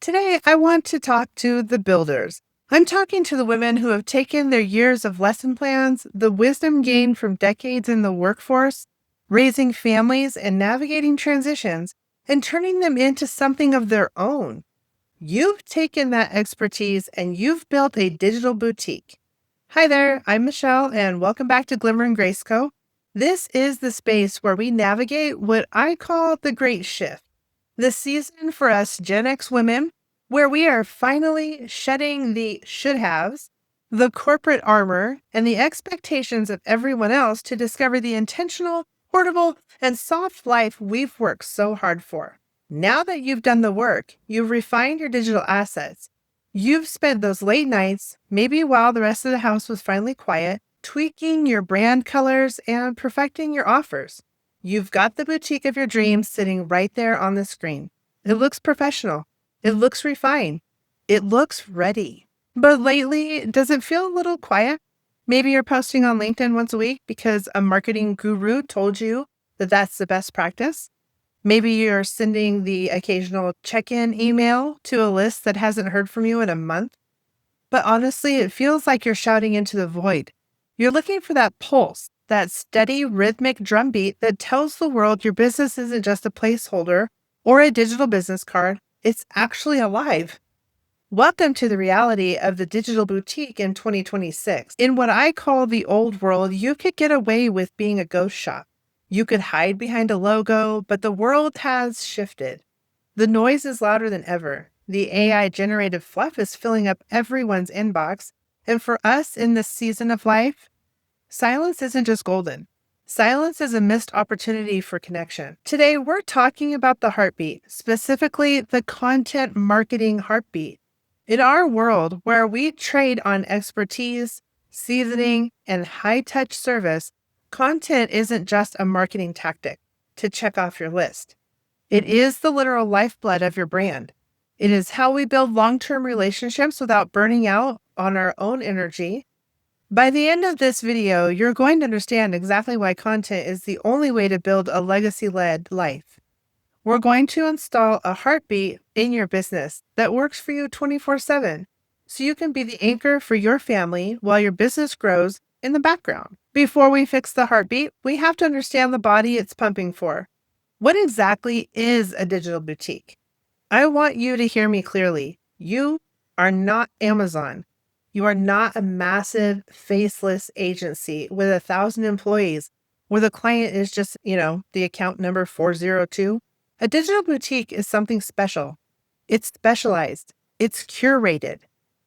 Today, I want to talk to the builders. I'm talking to the women who have taken their years of lesson plans, the wisdom gained from decades in the workforce, raising families and navigating transitions, and turning them into something of their own. You've taken that expertise and you've built a digital boutique. Hi there, I'm Michelle, and welcome back to Glimmer and Graceco. This is the space where we navigate what I call the Great Shift, the season for us Gen X women, where we are finally shedding the should haves, the corporate armor, and the expectations of everyone else to discover the intentional, portable, and soft life we've worked so hard for. Now that you've done the work, you've refined your digital assets. You've spent those late nights, maybe while the rest of the house was finally quiet, tweaking your brand colors and perfecting your offers. You've got the boutique of your dreams sitting right there on the screen. It looks professional. It looks refined. It looks ready. But lately, does it feel a little quiet? Maybe you're posting on LinkedIn once a week because a marketing guru told you that that's the best practice. Maybe you're sending the occasional check-in email to a list that hasn't heard from you in a month. But honestly, it feels like you're shouting into the void. You're looking for that pulse, that steady rhythmic drumbeat that tells the world your business isn't just a placeholder or a digital business card, it's actually alive. Welcome to the reality of the digital boutique in 2026. In what I call the old world, you could get away with being a ghost shop. You could hide behind a logo, but the world has shifted. The noise is louder than ever. The AI-generated fluff is filling up everyone's inbox. And for us in this season of life, silence isn't just golden. Silence is a missed opportunity for connection. Today, we're talking about the heartbeat, specifically the content marketing heartbeat. In our world where we trade on expertise, seasoning, and high-touch service, content isn't just a marketing tactic to check off your list. It is the literal lifeblood of your brand. It is how we build long-term relationships without burning out on our own energy. By the end of this video, you're going to understand exactly why content is the only way to build a legacy-led life. We're going to install a heartbeat in your business that works for you 24/7, so you can be the anchor for your family while your business grows in the background. Before we fix the heartbeat, we have to understand the body it's pumping for. What exactly is a digital boutique? I want you to hear me clearly. You are not Amazon. You are not a massive faceless agency with 1,000 employees where the client is just, the account number 402. A digital boutique is something special. It's specialized. It's curated.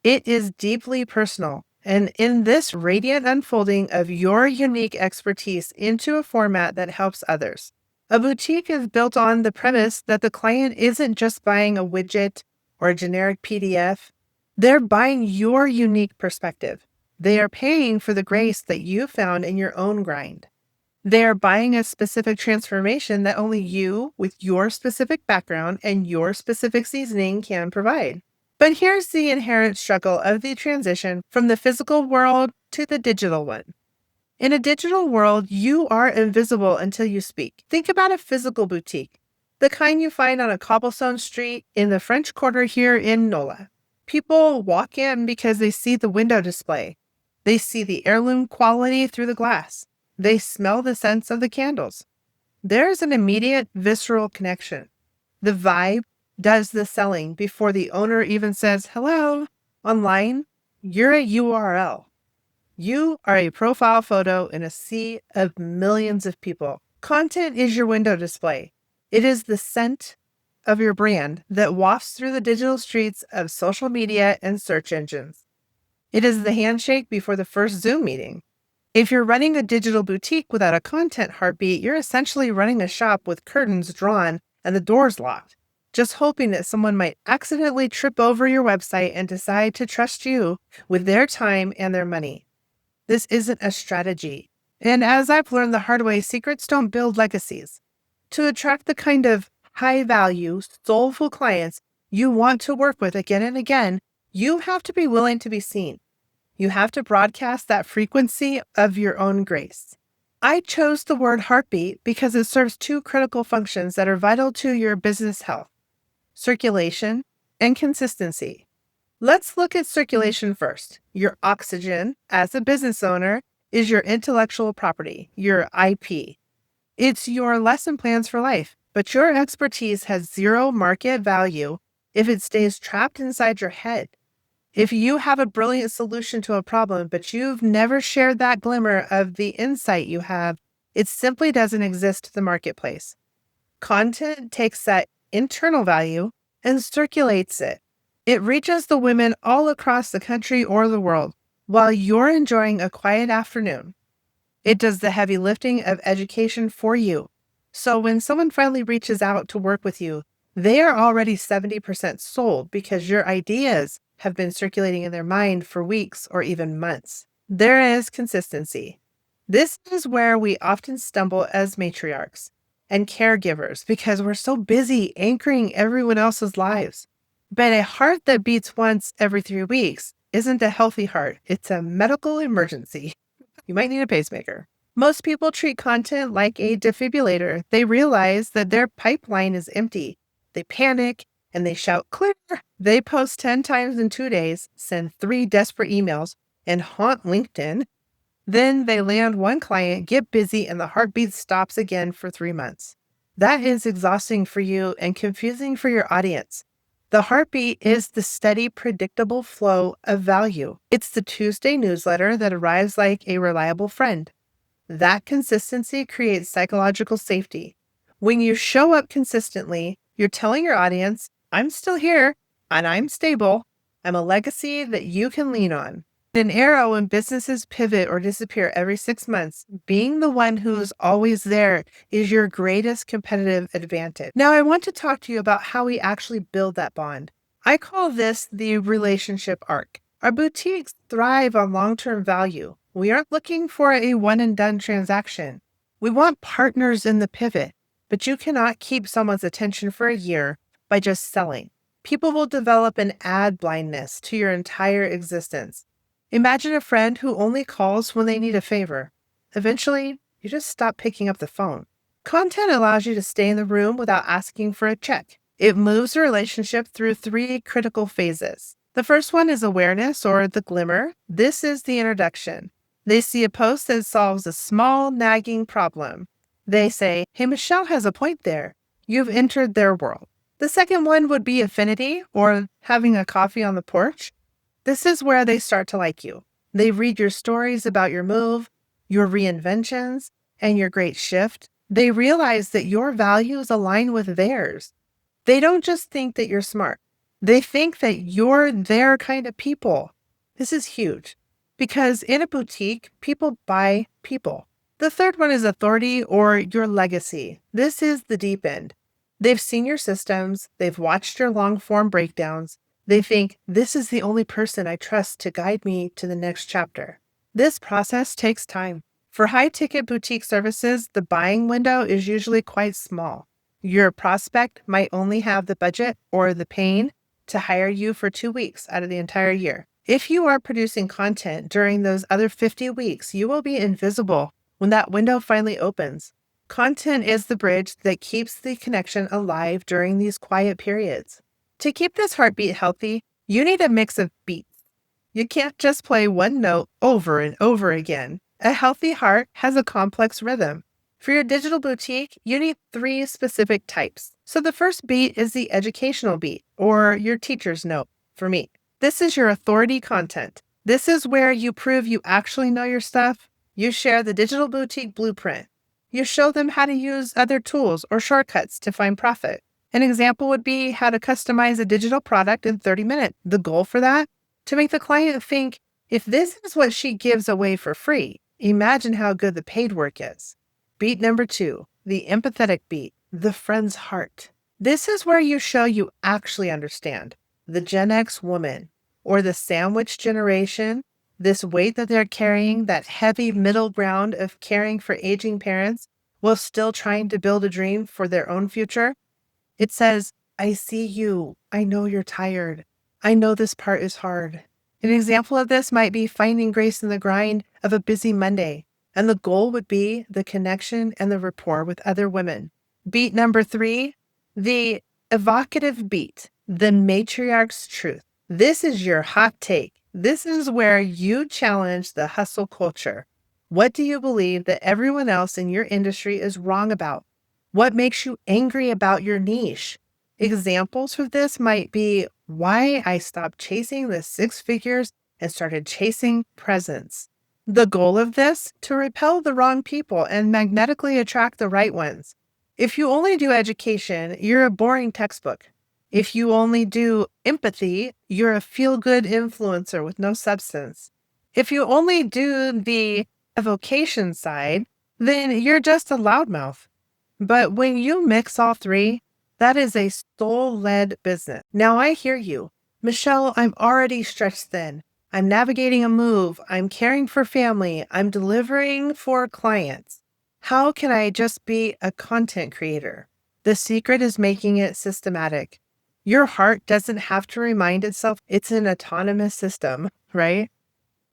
It is deeply personal. And in this radiant unfolding of your unique expertise into a format that helps others. A boutique is built on the premise that the client isn't just buying a widget or a generic PDF. They're buying your unique perspective. They are paying for the grace that you found in your own grind. They are buying a specific transformation that only you, with your specific background and your specific seasoning, can provide. But here's the inherent struggle of the transition from the physical world to the digital one. In a digital world, you are invisible until you speak. Think about a physical boutique, the kind you find on a cobblestone street in the French Quarter here in NOLA. People walk in because they see the window display. They see the heirloom quality through the glass. They smell the scents of the candles. There's an immediate visceral connection. The vibe does the selling before the owner even says, hello. Online, you're a URL. You are a profile photo in a sea of millions of people. Content is your window display. It is the scent of your brand that wafts through the digital streets of social media and search engines. It is the handshake before the first Zoom meeting. If you're running a digital boutique without a content heartbeat, you're essentially running a shop with curtains drawn and the doors locked, just hoping that someone might accidentally trip over your website and decide to trust you with their time and their money. This isn't a strategy. And as I've learned the hard way, secrets don't build legacies. To attract the kind of high-value, soulful clients you want to work with again and again, you have to be willing to be seen. You have to broadcast that frequency of your own grace. I chose the word heartbeat because it serves two critical functions that are vital to your business health: circulation and consistency. Let's look at circulation first. Your oxygen, as a business owner, is your intellectual property, your IP. It's your lesson plans for life, but your expertise has zero market value if it stays trapped inside your head. If you have a brilliant solution to a problem, but you've never shared that glimmer of the insight you have, it simply doesn't exist in the marketplace. Content takes that internal value and circulates it. It reaches the women all across the country or the world while you're enjoying a quiet afternoon. It does the heavy lifting of education for you. So when someone finally reaches out to work with you, they are already 70% sold because your ideas have been circulating in their mind for weeks or even months. There is consistency. This is where we often stumble as matriarchs and caregivers because we're so busy anchoring everyone else's lives. But a heart that beats once every 3 weeks isn't a healthy heart. It's a medical emergency. You might need a pacemaker. Most people treat content like a defibrillator. They realize that their pipeline is empty. They panic and they shout, "Clear!" They post 10 times in 2 days, send 3 desperate emails, and haunt LinkedIn. Then they land one client, get busy, and the heartbeat stops again for 3 months. That is exhausting for you and confusing for your audience. The heartbeat is the steady, predictable flow of value. It's the Tuesday newsletter that arrives like a reliable friend. That consistency creates psychological safety. When you show up consistently, you're telling your audience, "I'm still here and I'm stable. I'm a legacy that you can lean on." In an era when businesses pivot or disappear every 6 months, being the one who's always there is your greatest competitive advantage. Now, I want to talk to you about how we actually build that bond. I call this the relationship arc. Our boutiques thrive on long-term value. We aren't looking for a one-and-done transaction. We want partners in the pivot, but you cannot keep someone's attention for a year by just selling. People will develop an ad blindness to your entire existence. Imagine a friend who only calls when they need a favor. Eventually, you just stop picking up the phone. Content allows you to stay in the room without asking for a check. It moves the relationship through 3 critical phases. The first one is awareness, or the glimmer. This is the introduction. They see a post that solves a small, nagging problem. They say, "Hey, Michelle has a point there." You've entered their world. The second one would be affinity, or having a coffee on the porch. This is where they start to like you. They read your stories about your move, your reinventions, and your great shift. They realize that your values align with theirs. They don't just think that you're smart. They think that you're their kind of people. This is huge because in a boutique, people buy people. The third one is authority, or your legacy. This is the deep end. They've seen your systems. They've watched your long form breakdowns. They think, "This is the only person I trust to guide me to the next chapter." This process takes time. For high-ticket boutique services, the buying window is usually quite small. Your prospect might only have the budget or the pain to hire you for 2 weeks out of the entire year. If you are producing content during those other 50 weeks, you will be invisible when that window finally opens. Content is the bridge that keeps the connection alive during these quiet periods. To keep this heartbeat healthy, you need a mix of beats. You can't just play one note over and over again. A healthy heart has a complex rhythm. For your digital boutique, you need 3 specific types. So the first beat is the educational beat, or your teacher's note for me. This is your authority content. This is where you prove you actually know your stuff. You share the digital boutique blueprint. You show them how to use other tools or shortcuts to find profit. An example would be how to customize a digital product in 30 minutes. The goal for that? To make the client think, if this is what she gives away for free, imagine how good the paid work is. Beat number 2, the empathetic beat, the friend's heart. This is where you show you actually understand. The GenX woman, or the sandwich generation, this weight that they're carrying, that heavy middle ground of caring for aging parents while still trying to build a dream for their own future. It says, "I see you. I know you're tired. I know this part is hard." An example of this might be finding grace in the grind of a busy Monday, and the goal would be the connection and the rapport with other women. Beat number 3, the evocative beat. The matriarch's truth. This is your hot take. This is where you challenge the hustle culture. What do you believe that everyone else in your industry is wrong about? What makes you angry about your niche? Examples for this might be why I stopped chasing the six figures and started chasing presence. The goal of this, to repel the wrong people and magnetically attract the right ones. If you only do education, you're a boring textbook. If you only do empathy, you're a feel-good influencer with no substance. If you only do the evocation side, then you're just a loudmouth. But when you mix all three, that is a soul-led business. Now I hear you. Michelle, I'm already stretched thin. I'm navigating a move. I'm caring for family. I'm delivering for clients. How can I just be a content creator? The secret is making it systematic. Your heart doesn't have to remind itself it's an autonomous system, right?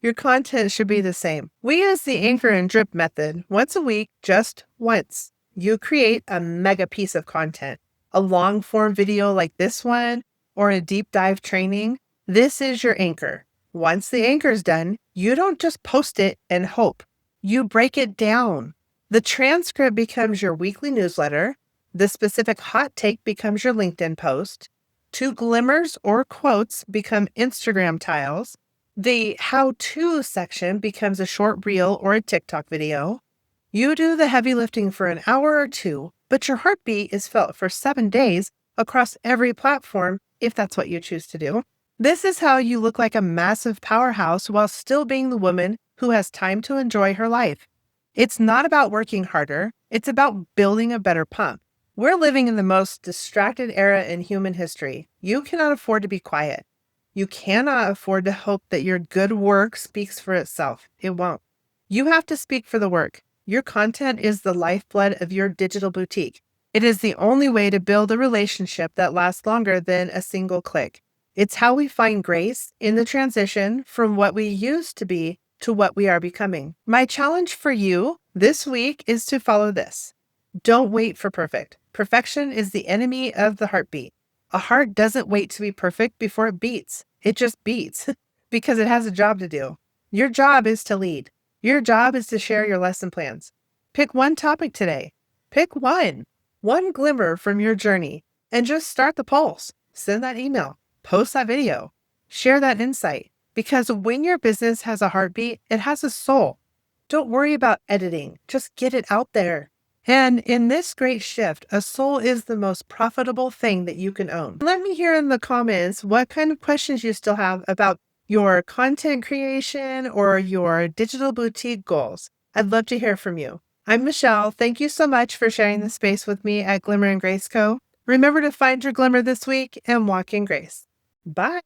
Your content should be the same. We use the anchor and drip method once a week, just once. You create a mega piece of content, a long form video like this one, or a deep dive training. This is your anchor. Once the anchor is done, you don't just post it and hope. You break it down. The transcript becomes your weekly newsletter. The specific hot take becomes your LinkedIn post. 2 glimmers or quotes become Instagram tiles. The how-to section becomes a short reel or a TikTok video. You do the heavy lifting for an hour or two, but your heartbeat is felt for 7 days across every platform, if that's what you choose to do. This is how you look like a massive powerhouse while still being the woman who has time to enjoy her life. It's not about working harder. It's about building a better pump. We're living in the most distracted era in human history. You cannot afford to be quiet. You cannot afford to hope that your good work speaks for itself. It won't. You have to speak for the work. Your content is the lifeblood of your digital boutique. It is the only way to build a relationship that lasts longer than a single click. It's how we find grace in the transition from what we used to be to what we are becoming. My challenge for you this week is to follow this. Don't wait for perfect. Perfection is the enemy of the heartbeat. A heart doesn't wait to be perfect before it beats. It just beats because it has a job to do. Your job is to lead. Your job is to share your lesson plans. Pick one topic today. Pick one glimmer from your journey, and just start the pulse. Send that email, post that video, share that insight. Because when your business has a heartbeat, it has a soul. Don't worry about editing. Just get it out there. And in this great shift, a soul is the most profitable thing that you can own. Let me hear in the comments what kind of questions you still have about your content creation or your digital boutique goals. I'd love to hear from you. I'm Michelle. Thank you so much for sharing the space with me at Glimmer and Grace Co. Remember to find your glimmer this week and walk in grace. Bye.